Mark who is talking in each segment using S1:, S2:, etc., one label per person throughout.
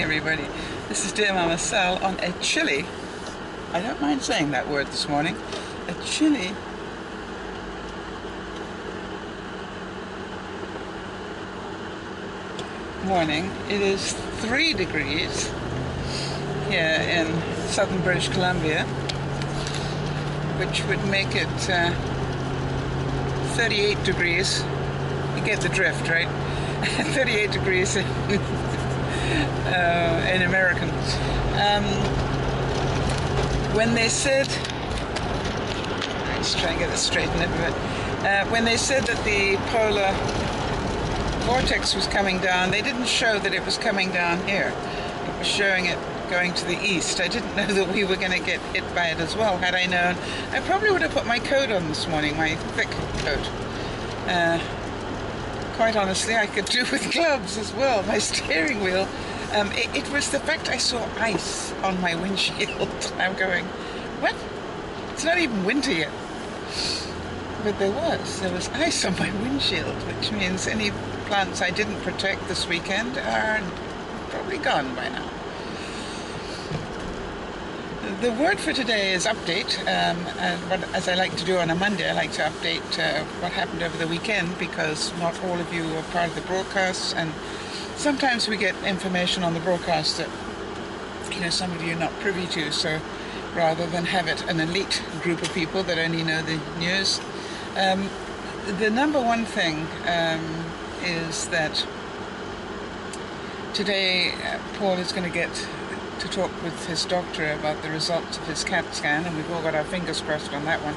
S1: Everybody, this is dear Mama Sal on a chilly, I don't mind saying that word this morning, a chilly morning. It is 3 degrees here in southern British Columbia, which would make it 38 degrees. You get the drift, right? 38 degrees in American. When they said, let's try and get this straightened up a bit. When they said that the polar vortex was coming down, they didn't show that it was coming down here. It was showing it going to the east. I didn't know that we were going to get hit by it as well. Had I known, I probably would have put my coat on this morning, my thick coat. Quite honestly, I could do with gloves as well. My steering wheel, it was the fact I saw ice on my windshield. I'm going, what? It's not even winter yet. But there was ice on my windshield, which means any plants I didn't protect this weekend are probably gone by now. The word for today is update, and as I like to do on a Monday, I like to update what happened over the weekend, because not all of you are part of the broadcasts, and sometimes we get information on the broadcast that some of you are not privy to, so rather than have it an elite group of people that only know the news. The number one thing is that today Paul is going to get to talk with his doctor about the results of his CAT scan, and we've all got our fingers crossed on that one.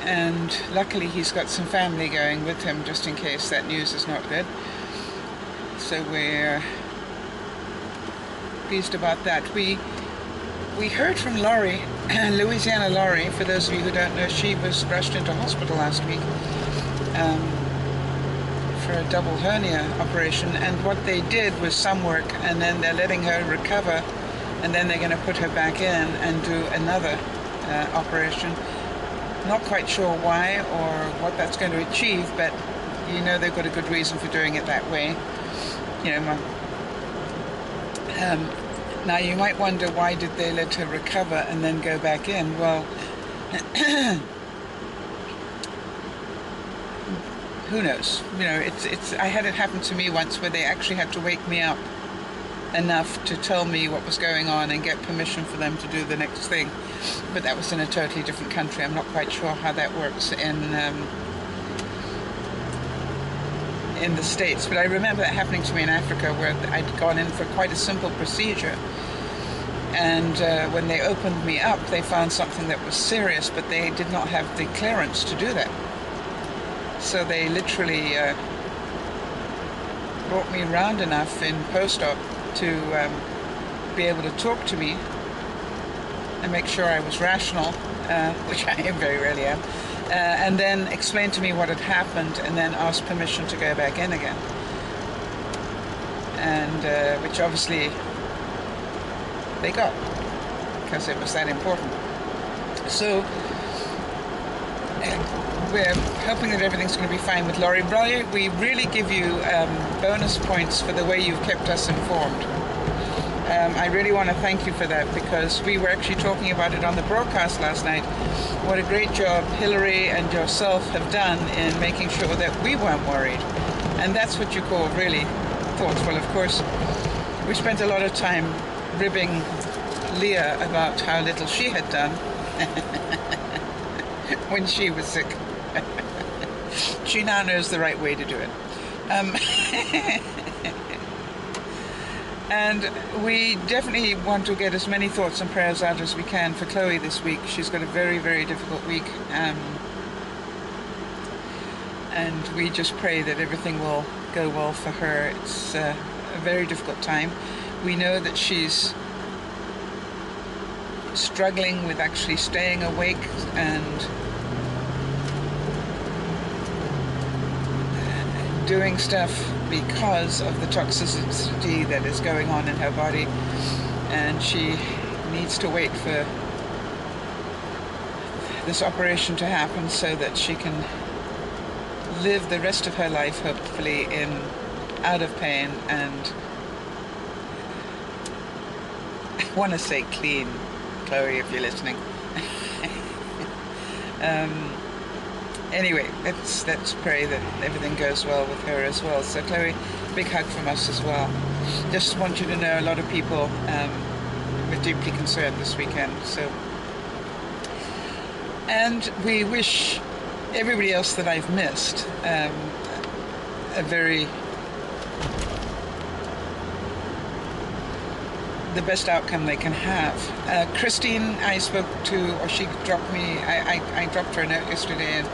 S1: And luckily he's got some family going with him just in case that news is not good. So we're pleased about that. We heard from Laurie, Louisiana Laurie. For those of you who don't know, she was rushed into hospital last week for a double hernia operation, and what they did was some work, and then they're letting her recover, and then they're going to put her back in and do another operation. Not quite sure why or what that's going to achieve, but they've got a good reason for doing it that way. Now you might wonder, why did they let her recover and then go back in? Well, who knows? I had it happen to me once where they actually had to wake me up enough to tell me what was going on and get permission for them to do the next thing. But that was in a totally different country. I'm not quite sure how that works in the States. But I remember that happening to me in Africa, where I'd gone in for quite a simple procedure. And when they opened me up, they found something that was serious, but they did not have the clearance to do that. So they literally brought me round enough in post-op to be able to talk to me and make sure I was rational, which I very rarely am, and then explain to me what had happened, and then ask permission to go back in again. And which obviously they got, because it was that important. So we're hoping that everything's going to be fine with Laurie. We really give you bonus points for the way you've kept us informed. I really want to thank you for that, because we were actually talking about it on the broadcast last night. What a great job Hillary and yourself have done in making sure that we weren't worried. And that's what you call really thoughtful. Of course, we spent a lot of time ribbing Leah about how little she had done when she was sick. She now knows the right way to do it. And we definitely want to get as many thoughts and prayers out as we can for Chloe this week. She's got a very, very difficult week. And we just pray that everything will go well for her. It's a very difficult time. We know that she's struggling with actually staying awake and doing stuff because of the toxicity that is going on in her body, and she needs to wait for this operation to happen so that she can live the rest of her life, hopefully, out of pain and, I want to say clean, Chloe, if you're listening. Anyway, let's pray that everything goes well with her as well. So Chloe, big hug from us as well. Just want you to know a lot of people were deeply concerned this weekend. So, and we wish everybody else that I've missed the best outcome they can have. Christine, I spoke to, or she dropped me, I dropped her a note yesterday, and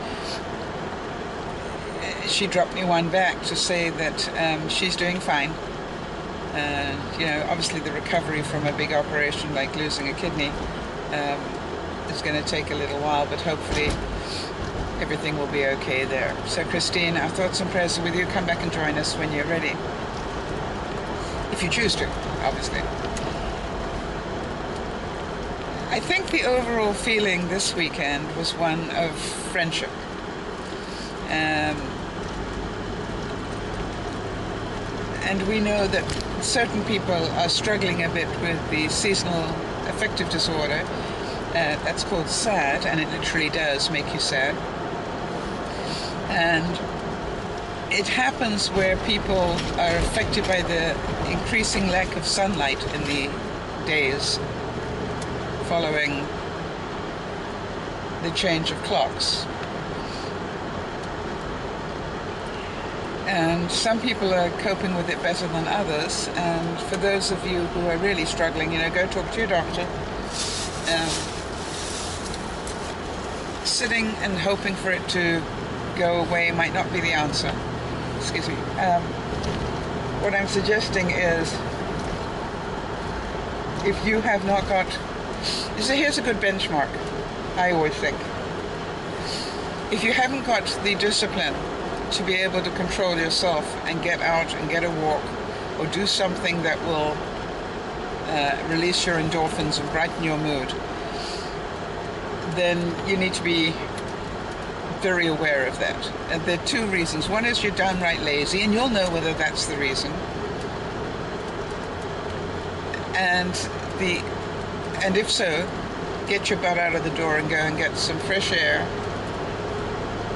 S1: she dropped me one back to say that she's doing fine. You know, obviously the recovery from a big operation like losing a kidney is going to take a little while, but hopefully everything will be okay there. So Christine, our thoughts and prayers are with you. Come back and join us when you're ready, if you choose to, obviously. I think the overall feeling this weekend was one of friendship. And we know that certain people are struggling a bit with the seasonal affective disorder. That's called SAD, and it literally does make you sad. And it happens where people are affected by the increasing lack of sunlight in the days following the change of clocks. And some people are coping with it better than others, and for those of you who are really struggling, you know, go talk to your doctor. Sitting and hoping for it to go away might not be the answer. Excuse me. What I'm suggesting is, if you have not got, here's a good benchmark, I always think. If you haven't got the discipline to be able to control yourself and get out and get a walk or do something that will release your endorphins and brighten your mood, then you need to be very aware of that. And there are two reasons. One is you're downright lazy, and you'll know whether that's the reason. And if so, get your butt out of the door and go and get some fresh air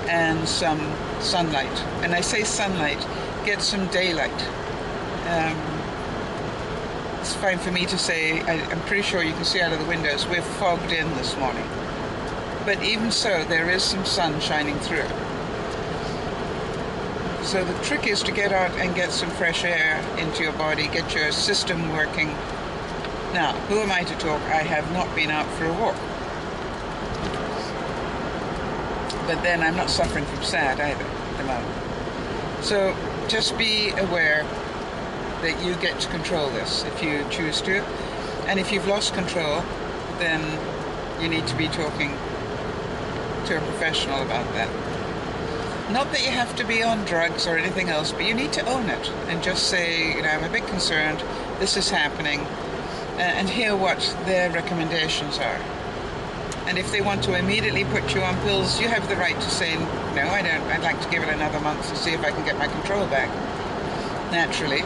S1: and some sunlight. And I say sunlight, get some daylight. It's fine for me to say, I'm pretty sure you can see out of the windows, we're fogged in this morning. But even so, there is some sun shining through. So the trick is to get out and get some fresh air into your body, get your system working. Now, who am I to talk? I have not been out for a walk. But then I'm not suffering from SAD either at the moment. So just be aware that you get to control this if you choose to. And if you've lost control, then you need to be talking to a professional about that. Not that you have to be on drugs or anything else, but you need to own it and just say, you know, I'm a bit concerned, this is happening, and hear what their recommendations are. And if they want to immediately put you on pills, you have the right to say, no, I don't. I'd like to give it another month to see if I can get my control back, naturally.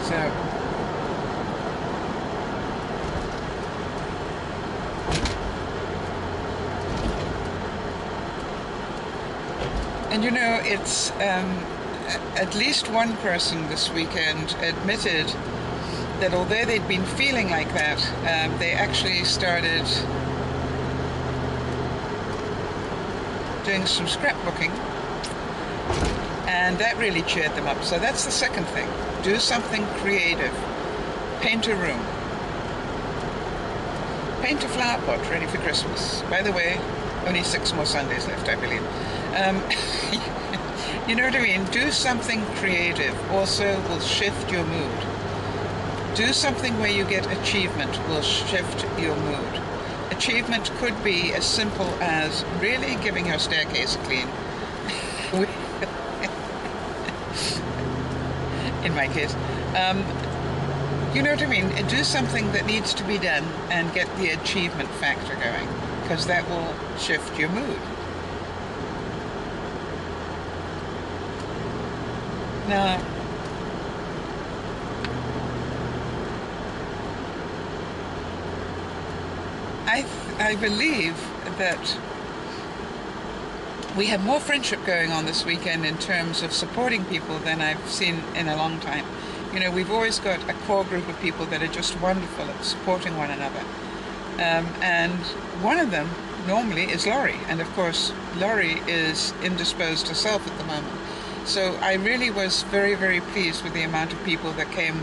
S1: So, and you know, it's at least one person this weekend admitted that although they'd been feeling like that, they actually started doing some scrapbooking, and that really cheered them up. So that's the second thing. Do something creative. Paint a room. Paint a flower pot ready for Christmas. By the way, only 6 more Sundays left, I believe. You know what I mean? Do something creative. Also will shift your mood. Do something where you get achievement will shift your mood. Achievement could be as simple as really giving your staircase clean. in my case. You know what I mean? Do something that needs to be done and get the achievement factor going, because that will shift your mood. Now, I believe that we have more friendship going on this weekend in terms of supporting people than I've seen in a long time. You know, we've always got a core group of people that are just wonderful at supporting one another. And one of them normally is Laurie. And of course, Laurie is indisposed herself at the moment. So I really was very, very pleased with the amount of people that came,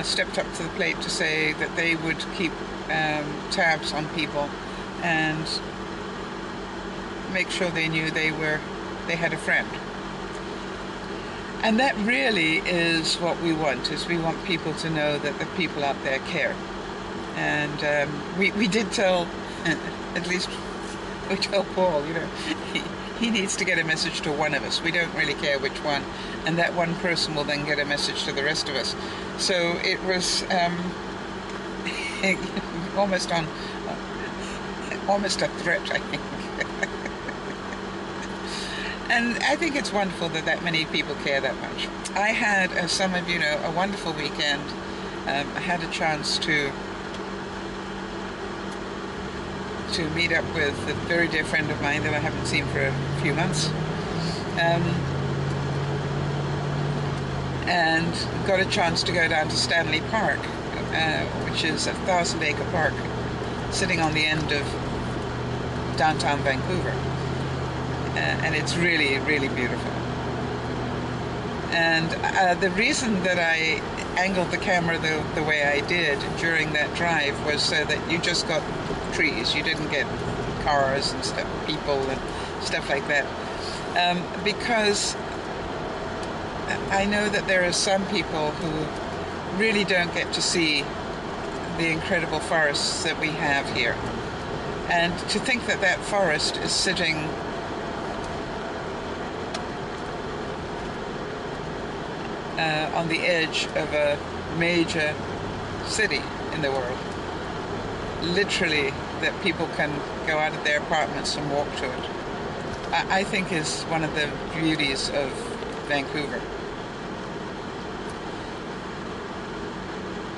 S1: stepped up to the plate to say that they would keep tabs on people and make sure they knew they had a friend. And that really is what we want, is we want people to know that the people out there care. And we did tell, at least we told Paul, you know, he needs to get a message to one of us. We don't really care which one. And that one person will then get a message to the rest of us. So it was almost a threat, I think. And I think it's wonderful that many people care that much. I had, as some of you know, a wonderful weekend. I had a chance to meet up with a very dear friend of mine that I haven't seen for a few months. And got a chance to go down to Stanley Park, which is a 1,000-acre park sitting on the end of downtown Vancouver. And it's really, really beautiful. And the reason that I angled the camera the way I did during that drive was so that you just got trees. You didn't get cars and stuff, people and stuff like that. Because I know that there are some people who really don't get to see the incredible forests that we have here. And to think that that forest is sitting on the edge of a major city in the world, literally, that people can go out of their apartments and walk to it, I think is one of the beauties of Vancouver.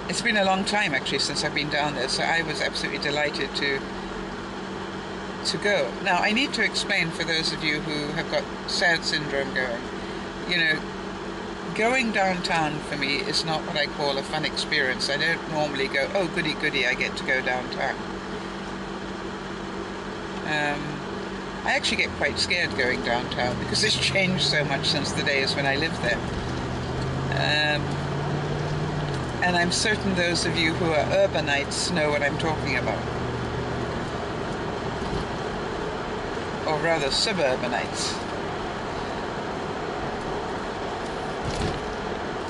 S1: It's been a long time actually since I've been down there, so I was absolutely delighted to go. Now I need to explain for those of you who have got sad syndrome going, you know, going downtown for me is not what I call a fun experience. I don't normally go, oh goody goody, I get to go downtown. I actually get quite scared going downtown because it's changed so much since the days when I lived there. And I'm certain those of you who are urbanites know what I'm talking about. Or rather suburbanites.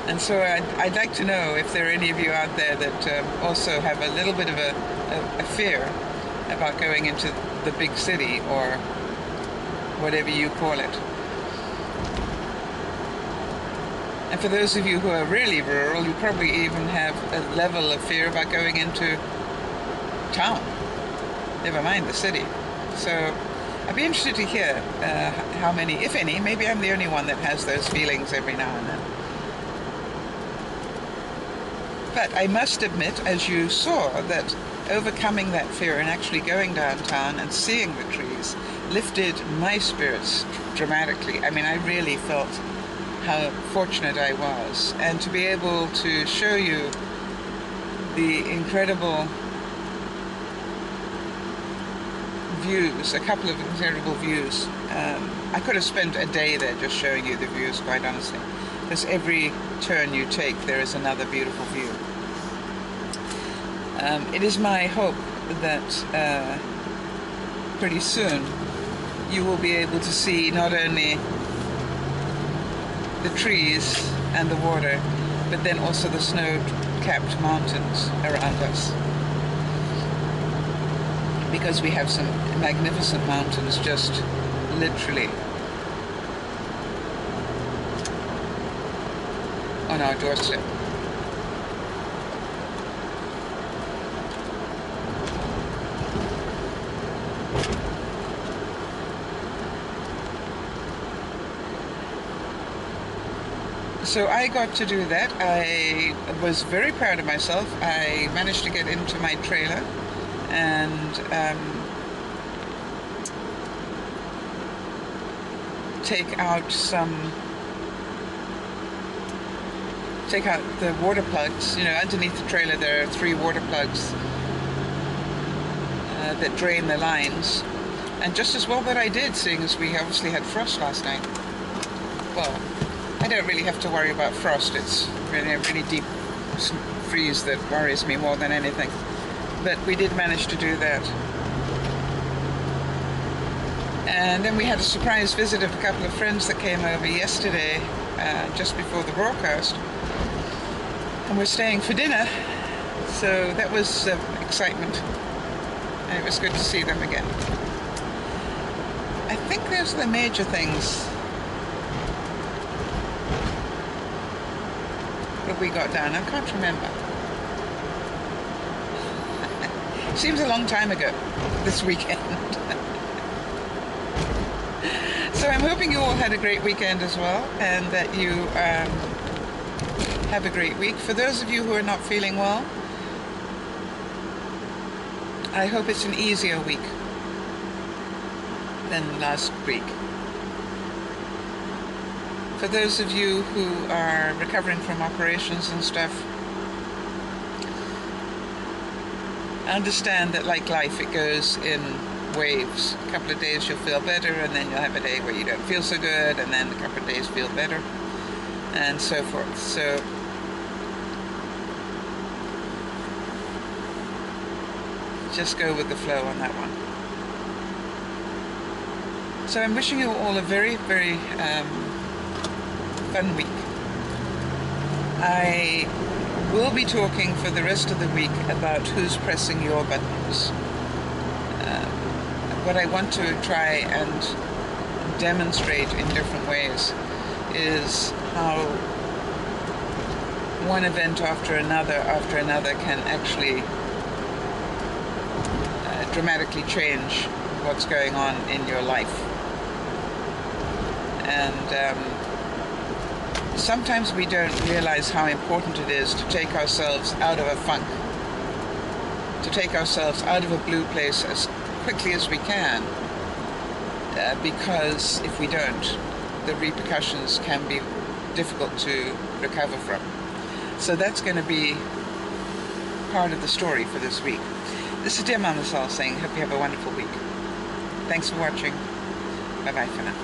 S1: And so I'd like to know if there are any of you out there that also have a little bit of a fear about going into the big city, or whatever you call it. And for those of you who are really rural, you probably even have a level of fear about going into town, never mind the city. So I'd be interested to hear how many, if any, maybe I'm the only one that has those feelings every now and then. But I must admit, as you saw, that overcoming that fear and actually going downtown and seeing the trees lifted my spirits dramatically. I mean, I really felt how fortunate I was. And to be able to show you the incredible views, a couple of incredible views. I could have spent a day there just showing you the views, quite honestly. Because every turn you take, there is another beautiful view. It is my hope that pretty soon you will be able to see not only the trees and the water, but then also the snow-capped mountains around us. Because we have some magnificent mountains just literally on our doorstep. So I got to do that. I was very proud of myself. I managed to get into my trailer and take out the water plugs. You know, underneath the trailer there are 3 water plugs that drain the lines. And just as well that I did, seeing as we obviously had frost last night. Well, I don't really have to worry about frost. It's really a really deep freeze that worries me more than anything. But we did manage to do that. And then we had a surprise visit of a couple of friends that came over yesterday, just before the broadcast. And we're staying for dinner. So that was excitement. And it was good to see them again. I think those are the major things that we got done. I can't remember. Seems a long time ago, this weekend. So I'm hoping you all had a great weekend as well, and that you have a great week. For those of you who are not feeling well, I hope it's an easier week than last week. For those of you who are recovering from operations and stuff, understand that like life, it goes in waves. A couple of days you'll feel better, and then you'll have a day where you don't feel so good, and then a couple of days feel better, and so forth. So just go with the flow on that one. So I'm wishing you all a very, very fun week. I will be talking for the rest of the week about who's pressing your buttons. What I want to try and demonstrate in different ways is how one event after another can actually dramatically change what's going on in your life. And sometimes we don't realize how important it is to take ourselves out of a funk, to take ourselves out of a blue place as quickly as we can, because if we don't, the repercussions can be difficult to recover from. So that's going to be part of the story for this week. This is dear Mama Sol saying, hope you have a wonderful week. Thanks for watching. Bye-bye for now.